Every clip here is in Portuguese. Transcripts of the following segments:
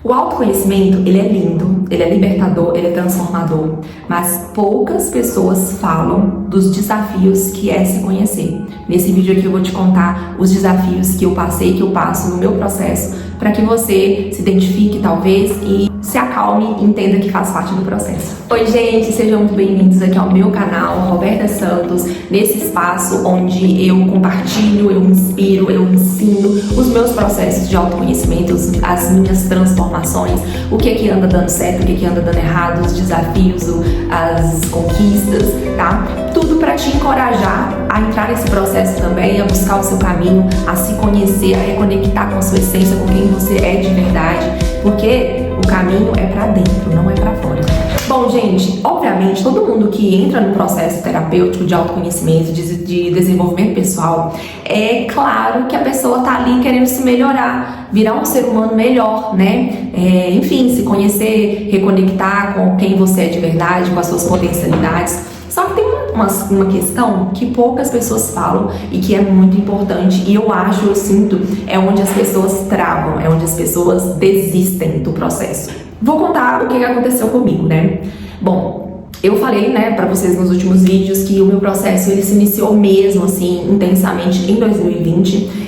O autoconhecimento, ele é lindo, ele é libertador, ele é transformador, mas poucas pessoas falam dos desafios que é se conhecer. Nesse vídeo aqui eu vou te contar os desafios que eu passei, que eu passo no meu processo, para que você se identifique talvez e se acalme e entenda que faz parte do processo. Oi gente, sejam muito bem-vindos aqui ao meu canal, Roberta Santos, nesse espaço onde eu compartilho, eu inspiro, eu ensino os meus processos de autoconhecimento, as minhas transformações, o que anda dando certo, o que anda dando errado, os desafios, as conquistas, tá? Tudo para te encorajar a entrar nesse processo também, a buscar o seu caminho, a se conhecer, a reconectar com a sua essência, com quem você é de verdade, porque o caminho é pra dentro, não é pra fora. Bom, gente, obviamente, todo mundo que entra no processo terapêutico de autoconhecimento, de desenvolvimento pessoal, é claro que a pessoa tá ali querendo se melhorar, virar um ser humano melhor, né? Enfim, se conhecer, reconectar com quem você é de verdade, com as suas potencialidades. Só que tem uma questão que poucas pessoas falam e que é muito importante, e eu sinto, é onde as pessoas travam, é onde as pessoas desistem do processo. Vou contar o que aconteceu comigo, né? Bom, eu falei, né, pra vocês nos últimos vídeos que o meu processo, ele se iniciou mesmo, assim, intensamente em 2020,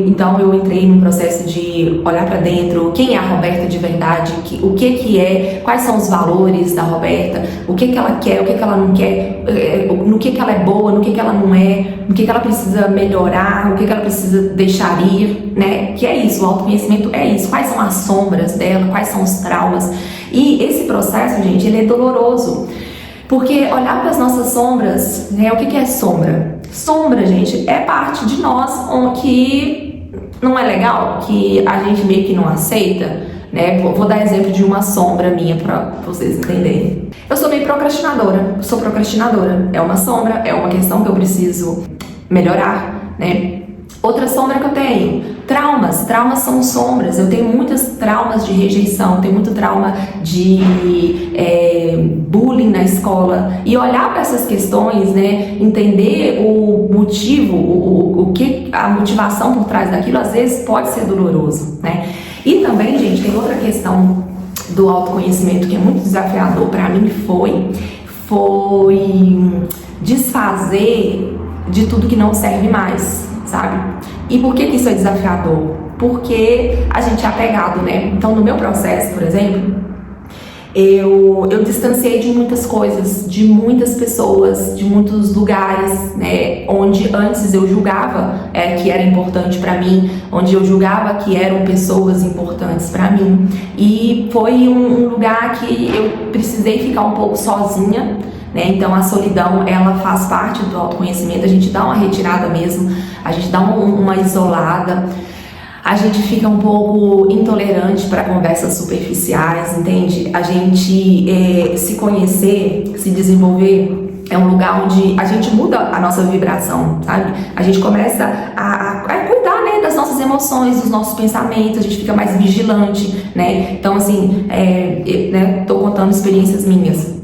então eu entrei num processo de olhar pra dentro, quem é a Roberta de verdade, o que é, quais são os valores da Roberta, o que ela quer, o que ela não quer, no que ela é boa, no que ela não é, no que ela precisa melhorar, o que ela precisa deixar ir, né? Que é isso, o autoconhecimento é isso, quais são as sombras dela, quais são os traumas. E esse processo, gente, ele é doloroso, porque olhar para as nossas sombras, né? O que é sombra? Sombra, gente, é parte de nós que não é legal, que a gente meio que não aceita, né? Vou dar exemplo de uma sombra minha para vocês entenderem. Eu sou meio procrastinadora, sou procrastinadora. É uma sombra, é uma questão que eu preciso melhorar, né? Outra sombra que eu tenho, traumas. Traumas são sombras. Eu tenho muitos traumas de rejeição, tenho muito trauma de bullying na escola. E olhar para essas questões, né, entender o motivo, o que a motivação por trás daquilo, às vezes pode ser doloroso, né? E também, gente, tem outra questão do autoconhecimento que é muito desafiador para mim, foi desfazer de tudo que não serve mais, sabe? E por que isso é desafiador? Porque a gente é apegado, né? Então, no meu processo, por exemplo, eu distanciei de muitas coisas, de muitas pessoas, de muitos lugares, né? Onde antes eu julgava que era importante pra mim, onde eu julgava que eram pessoas importantes pra mim. E foi um lugar que eu precisei ficar um pouco sozinha, né? Então a solidão, ela faz parte do autoconhecimento, a gente dá uma retirada mesmo, a gente dá uma isolada, a gente fica um pouco intolerante para conversas superficiais, entende? A gente se conhecer, se desenvolver, é um lugar onde a gente muda a nossa vibração, sabe? A gente começa a cuidar, né, das nossas emoções, dos nossos pensamentos, a gente fica mais vigilante, né? Então assim, né, tô contando experiências minhas.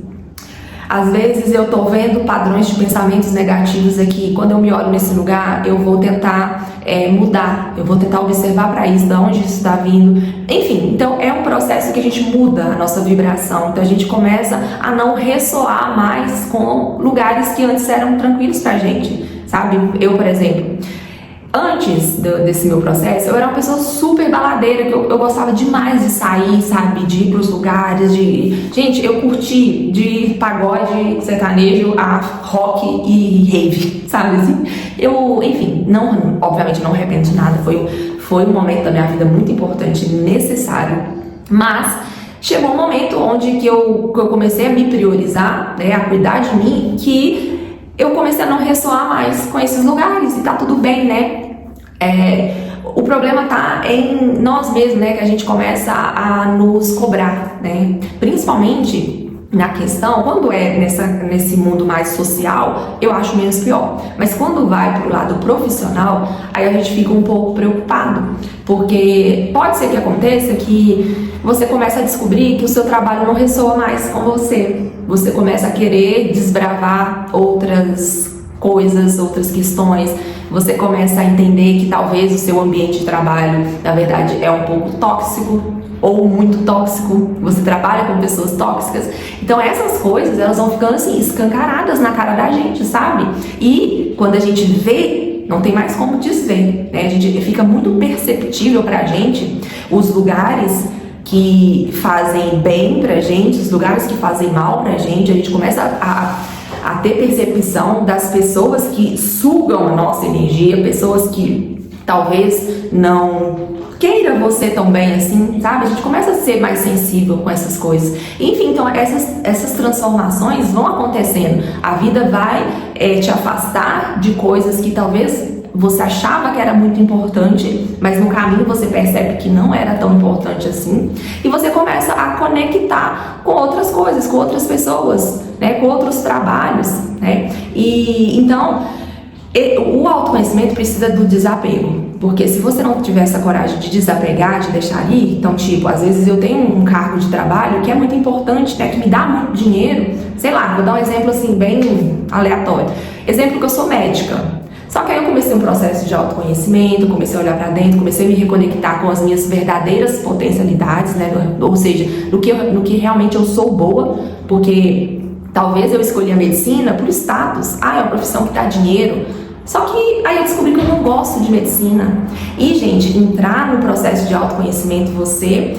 Às vezes eu tô vendo padrões de pensamentos negativos aqui. Quando eu me olho nesse lugar, eu vou tentar mudar, eu vou tentar observar para isso, de onde isso está vindo. Enfim, então é um processo que a gente muda a nossa vibração. Então a gente começa a não ressoar mais com lugares que antes eram tranquilos pra gente, sabe? Eu, por exemplo, antes desse meu processo, eu era uma pessoa super baladeira, que eu gostava demais de sair, sabe? De ir pros lugares, Gente, eu curti de pagode, sertanejo a rock e rave, sabe assim? Enfim, obviamente não arrependo de nada, foi um momento da minha vida muito importante e necessário, mas chegou um momento onde que eu comecei a me priorizar, né? A cuidar de mim, que eu comecei a não ressoar mais com esses lugares, e tá tudo bem, né? O problema tá em nós mesmos, né? Que a gente começa a nos cobrar, né? Principalmente na questão, quando nesse mundo mais social, eu acho menos pior. Mas quando vai pro lado profissional, aí a gente fica um pouco preocupado. Porque pode ser que aconteça que você começa a descobrir que o seu trabalho não ressoa mais com você. Você começa a querer desbravar outras coisas, outras questões. Você começa a entender que talvez o seu ambiente de trabalho, na verdade, é um pouco tóxico ou muito tóxico. Você trabalha com pessoas tóxicas. Então essas coisas, elas vão ficando assim, escancaradas na cara da gente, sabe? E quando a gente vê, não tem mais como desver, né? A gente fica muito perceptível pra gente os lugares que fazem bem pra gente, os lugares que fazem mal pra gente. A gente começa a ter percepção das pessoas que sugam a nossa energia, pessoas que talvez não queira você tão bem assim, sabe? A gente começa a ser mais sensível com essas coisas. Enfim, então essas transformações vão acontecendo. A vida vai te afastar de coisas que talvez você achava que era muito importante, mas no caminho você percebe que não era tão importante assim, e você começa a conectar com outras coisas, com outras pessoas, né, com outros trabalhos, né? E então o autoconhecimento precisa do desapego, porque se você não tiver essa coragem de desapegar, de deixar ali, então tipo, às vezes eu tenho um cargo de trabalho que é muito importante, né, que me dá muito dinheiro, sei lá, vou dar um exemplo assim bem aleatório, exemplo que eu sou médica. Só que aí eu comecei um processo de autoconhecimento, comecei a olhar pra dentro, comecei a me reconectar com as minhas verdadeiras potencialidades, né? Ou seja, no que realmente eu sou boa, porque talvez eu escolhi a medicina por status. Ah, é uma profissão que dá dinheiro. Só que aí eu descobri que eu não gosto de medicina. E, gente, entrar no processo de autoconhecimento, você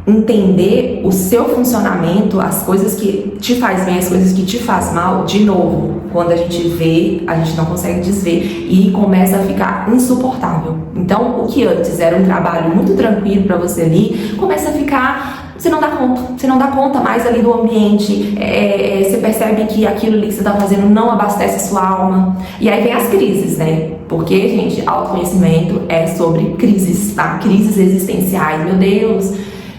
entender o seu funcionamento, as coisas que te faz bem, as coisas que te faz mal, de novo, quando a gente vê, a gente não consegue desver e começa a ficar insuportável. Então, o que antes era um trabalho muito tranquilo para você ali, começa a ficar, você não dá conta mais ali do ambiente, você percebe que aquilo ali que você está fazendo não abastece a sua alma, e aí vem as crises, né? Porque, gente, autoconhecimento é sobre crises, tá? Crises existenciais, meu Deus,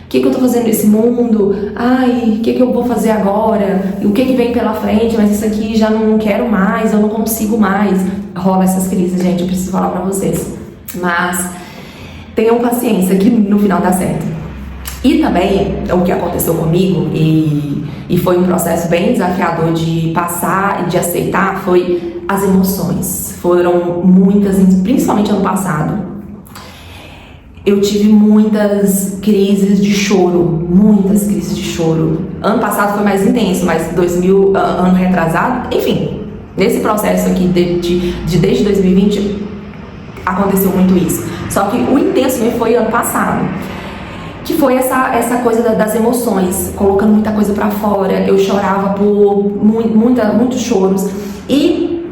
o que eu tô fazendo nesse mundo? Ai, o que eu vou fazer agora? E o que vem pela frente? Mas isso aqui já não quero mais, eu não consigo mais. Rola essas crises, gente, eu preciso falar pra vocês. Mas tenham paciência que no final dá certo. E também, o que aconteceu comigo, e foi um processo bem desafiador de passar e de aceitar, foi as emoções. Foram muitas, principalmente ano passado. Eu tive muitas crises de choro, muitas crises de choro. Ano passado foi mais intenso, mas ano retrasado, enfim, nesse processo aqui desde 2020 aconteceu muito isso. Só que o intenso mesmo foi ano passado, que foi essa coisa das emoções, colocando muita coisa pra fora. Eu chorava por muitos choros. E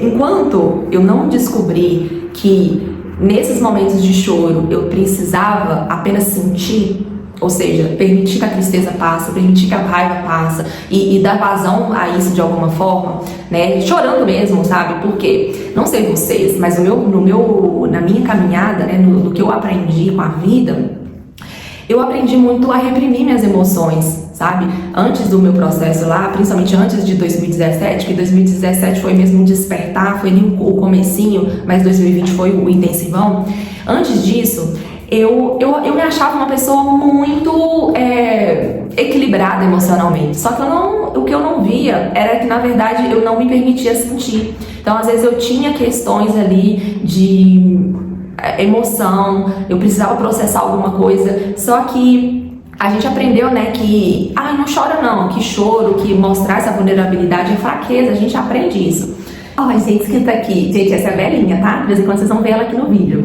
enquanto eu não descobri que nesses momentos de choro eu precisava apenas sentir, ou seja, permitir que a tristeza passe, permitir que a raiva passe e dar vazão a isso de alguma forma, né? Chorando mesmo, sabe? Porque, não sei vocês, mas na minha caminhada, né, no que eu aprendi com a vida, eu aprendi muito a reprimir minhas emoções, sabe? Antes do meu processo lá, principalmente antes de 2017, que 2017 foi mesmo um despertar, foi ali o comecinho, mas 2020 foi o intensivão. Antes disso, eu me achava uma pessoa muito equilibrada emocionalmente. Só que o que eu não via era que, na verdade, eu não me permitia sentir. Então, às vezes, eu tinha questões ali de emoção, eu precisava processar alguma coisa, só que a gente aprendeu, né, que não chora não, que choro, que mostrar essa vulnerabilidade é fraqueza, a gente aprende isso. Ai, gente, quem tá aqui? Gente, essa é a velhinha, tá? De vez em quando vocês vão ver ela aqui no vídeo.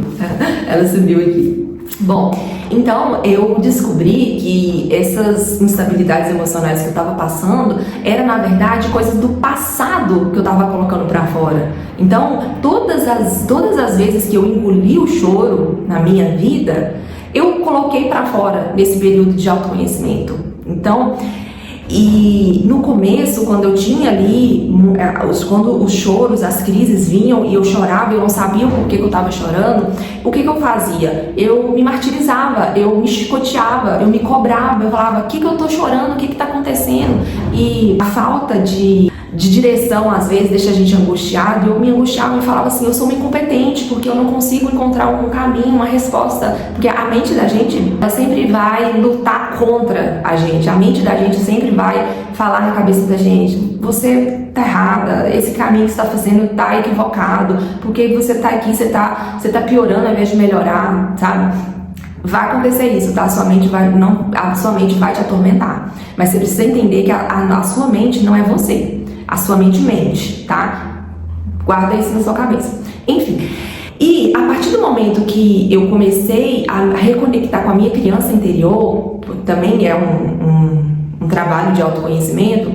Ela subiu aqui. Bom, então eu descobri que essas instabilidades emocionais que eu tava passando era, na verdade, coisas do passado que eu tava colocando pra fora. Então, todas as vezes que eu engoli o choro na minha vida, eu coloquei pra fora nesse período de autoconhecimento. Então, e no começo, quando eu tinha ali, quando os choros, as crises vinham e eu chorava, eu não sabia o porquê que eu estava chorando, o que eu fazia? Eu me martirizava, eu me chicoteava, eu me cobrava, eu falava, o que eu tô chorando, o que tá acontecendo? E a falta de de direção, às vezes, deixa a gente angustiado. Eu me angustiava e falava assim, eu sou uma incompetente, porque eu não consigo encontrar um caminho, uma resposta. Porque a mente da gente, ela sempre vai lutar contra a gente. A mente da gente sempre vai falar na cabeça da gente, você tá errada, esse caminho que você tá fazendo tá equivocado, porque você tá aqui, você tá piorando ao invés de melhorar, sabe? Vai acontecer isso, tá? A sua mente vai te atormentar. Mas você precisa entender que a sua mente não é você. A sua mente mente, tá? Guarda isso na sua cabeça. Enfim. E a partir do momento que eu comecei a reconectar com a minha criança interior, também é um trabalho de autoconhecimento,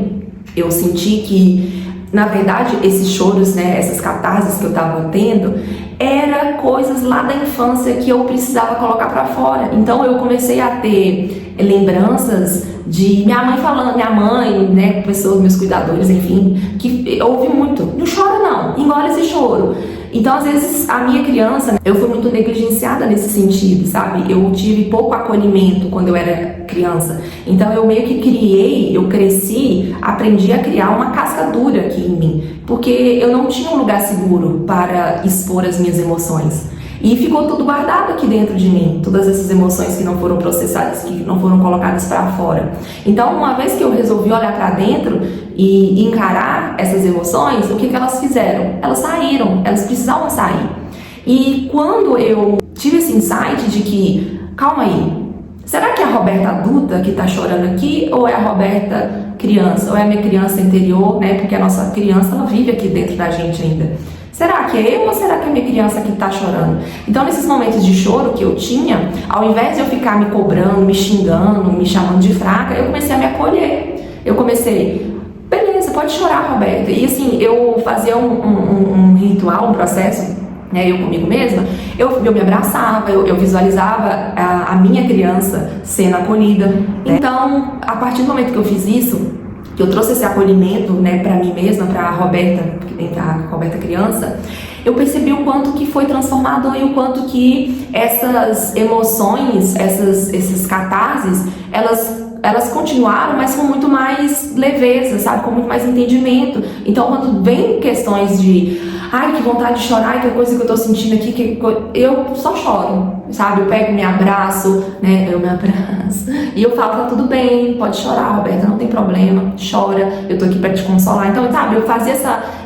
eu senti que, na verdade, esses choros, né, essas catarses que eu estava tendo, era coisas lá da infância que eu precisava colocar para fora. Então eu comecei a ter lembranças de minha mãe, né, pessoas, meus cuidadores, enfim, que ouvi muito, não chora não, engole esse choro. Então, às vezes, a minha criança, eu fui muito negligenciada nesse sentido, sabe? Eu tive pouco acolhimento quando eu era criança. Então, eu meio que eu cresci, aprendi a criar uma casca dura aqui em mim, porque eu não tinha um lugar seguro para expor as minhas emoções. E ficou tudo guardado aqui dentro de mim, todas essas emoções que não foram processadas, que não foram colocadas para fora. Então, uma vez que eu resolvi olhar para dentro e encarar essas emoções, o que elas fizeram? Elas saíram, elas precisavam sair. E quando eu tive esse insight de que, calma aí, será que é a Roberta adulta que está chorando aqui ou é a Roberta criança? Ou é a minha criança interior, né? Porque a nossa criança, ela vive aqui dentro da gente ainda. Será que é eu ou será que é minha criança que está chorando? Então, nesses momentos de choro que eu tinha, ao invés de eu ficar me cobrando, me xingando, me chamando de fraca, eu comecei a me acolher. Eu comecei, beleza, pode chorar, Roberta. E assim, eu fazia um ritual, um processo, né, eu comigo mesma, eu me abraçava, eu visualizava a minha criança sendo acolhida. Então, a partir do momento que eu fiz isso, que eu trouxe esse acolhimento, né, para mim mesma, para a Roberta criança, eu percebi o quanto que foi transformador e o quanto que essas emoções, esses catarses, elas continuaram, mas com muito mais leveza, sabe, com muito mais entendimento. Então, quando vem questões de ai, que vontade de chorar, ai, que coisa que eu tô sentindo aqui, eu só choro, sabe? Eu pego, me abraço, né? Eu me abraço e eu falo, tá tudo bem, pode chorar, Roberta, não tem problema, chora, eu tô aqui pra te consolar. Então, sabe, eu fazia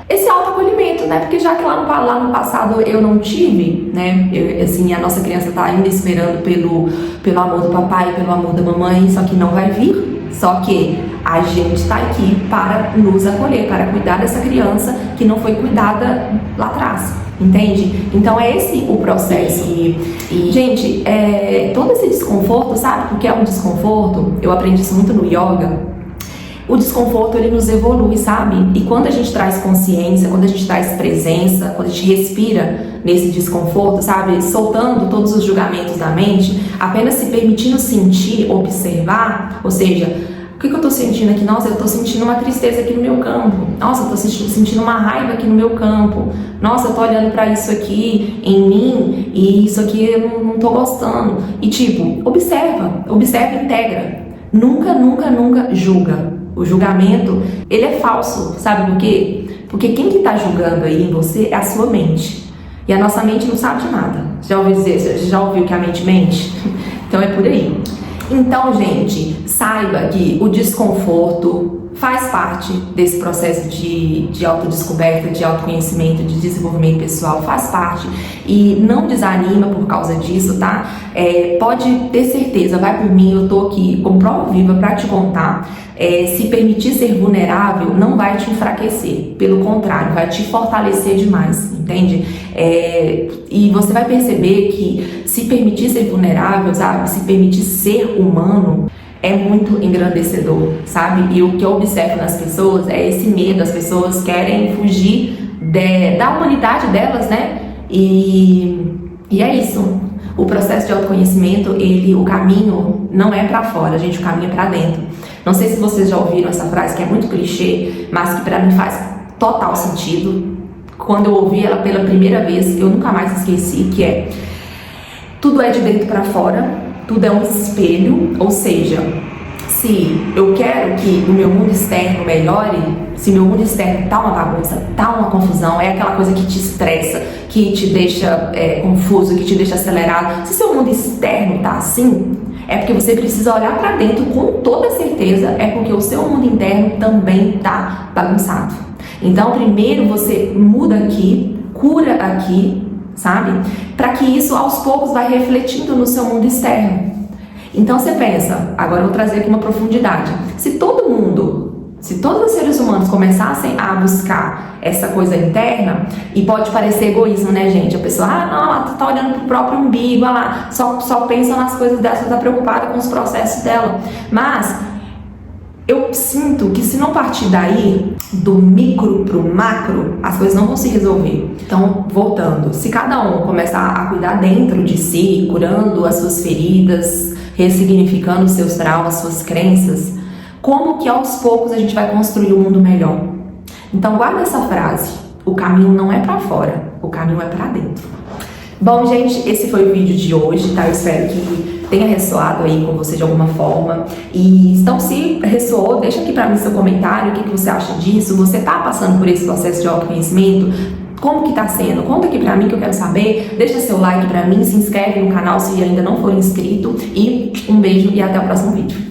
esse autoacolhimento, né? Porque já que lá no passado eu não tive, né? Assim, a nossa criança tá ainda esperando pelo amor do papai, pelo amor da mamãe, só que não vai vir. Só que a gente está aqui para nos acolher, para cuidar dessa criança que não foi cuidada lá atrás, entende? Então é esse o processo. E gente, todo esse desconforto, sabe? Porque é um desconforto, eu aprendi isso muito no yoga. O desconforto, ele nos evolui, sabe? E quando a gente traz consciência, quando a gente traz presença, quando a gente respira nesse desconforto, sabe? Soltando todos os julgamentos da mente, apenas se permitindo sentir, observar, ou seja, o que eu tô sentindo aqui? Nossa, eu tô sentindo uma tristeza aqui no meu campo. Nossa, eu tô sentindo uma raiva aqui no meu campo. Nossa, eu tô olhando pra isso aqui em mim e isso aqui eu não tô gostando. E tipo, observa e integra. Nunca julga. O julgamento, ele é falso, sabe por quê? Porque quem que tá julgando aí em você é a sua mente. E a nossa mente não sabe de nada. Já ouviu que a mente mente? Então é por aí. Então, gente, saiba que o desconforto faz parte desse processo de autodescoberta, de autoconhecimento, de desenvolvimento pessoal, faz parte. E não desanima por causa disso, tá? Pode ter certeza, vai por mim, eu tô aqui como prova viva para te contar. Se permitir ser vulnerável não vai te enfraquecer, pelo contrário, vai te fortalecer demais, entende? E você vai perceber que se permitir ser vulnerável, sabe? Se permitir ser humano é muito engrandecedor, sabe? E o que eu observo nas pessoas é esse medo, as pessoas querem fugir da humanidade delas, né? E é isso. O processo de autoconhecimento, o caminho não é pra fora, gente, o caminho é pra dentro. Não sei se vocês já ouviram essa frase, que é muito clichê, mas que pra mim faz total sentido. Quando eu ouvi ela pela primeira vez, eu nunca mais esqueci, que é: tudo é de dentro pra fora, tudo é um espelho, ou seja, Se eu quero que o meu mundo externo melhore, se meu mundo externo tá uma bagunça, tá uma confusão, é aquela coisa que te estressa, que te deixa confuso, que te deixa acelerado, se seu mundo externo tá assim, é porque você precisa olhar para dentro com toda certeza, é porque o seu mundo interno também tá bagunçado. Então, primeiro você muda aqui, cura aqui, sabe? Para que isso aos poucos vai refletindo no seu mundo externo. Então você pensa, agora eu vou trazer aqui uma profundidade. Se todos os seres humanos começassem a buscar essa coisa interna, e pode parecer egoísmo, né, gente? A pessoa, não, ela tá olhando pro próprio umbigo, ela só pensa nas coisas dela, só tá preocupada com os processos dela. Mas eu sinto que se não partir daí, do micro pro macro, as coisas não vão se resolver. Então, voltando, se cada um começar a cuidar dentro de si, curando as suas feridas, ressignificando os seus traumas, suas crenças, como que aos poucos a gente vai construir um mundo melhor? Então, guarda essa frase, o caminho não é pra fora, o caminho é pra dentro. Bom, gente, esse foi o vídeo de hoje, tá? Eu espero que tenha ressoado aí com você de alguma forma. E então, se ressoou, deixa aqui pra mim seu comentário, o que você acha disso. Você tá passando por esse processo de autoconhecimento? Como que tá sendo? Conta aqui pra mim que eu quero saber. Deixa seu like pra mim, se inscreve no canal se ainda não for inscrito. E um beijo e até o próximo vídeo.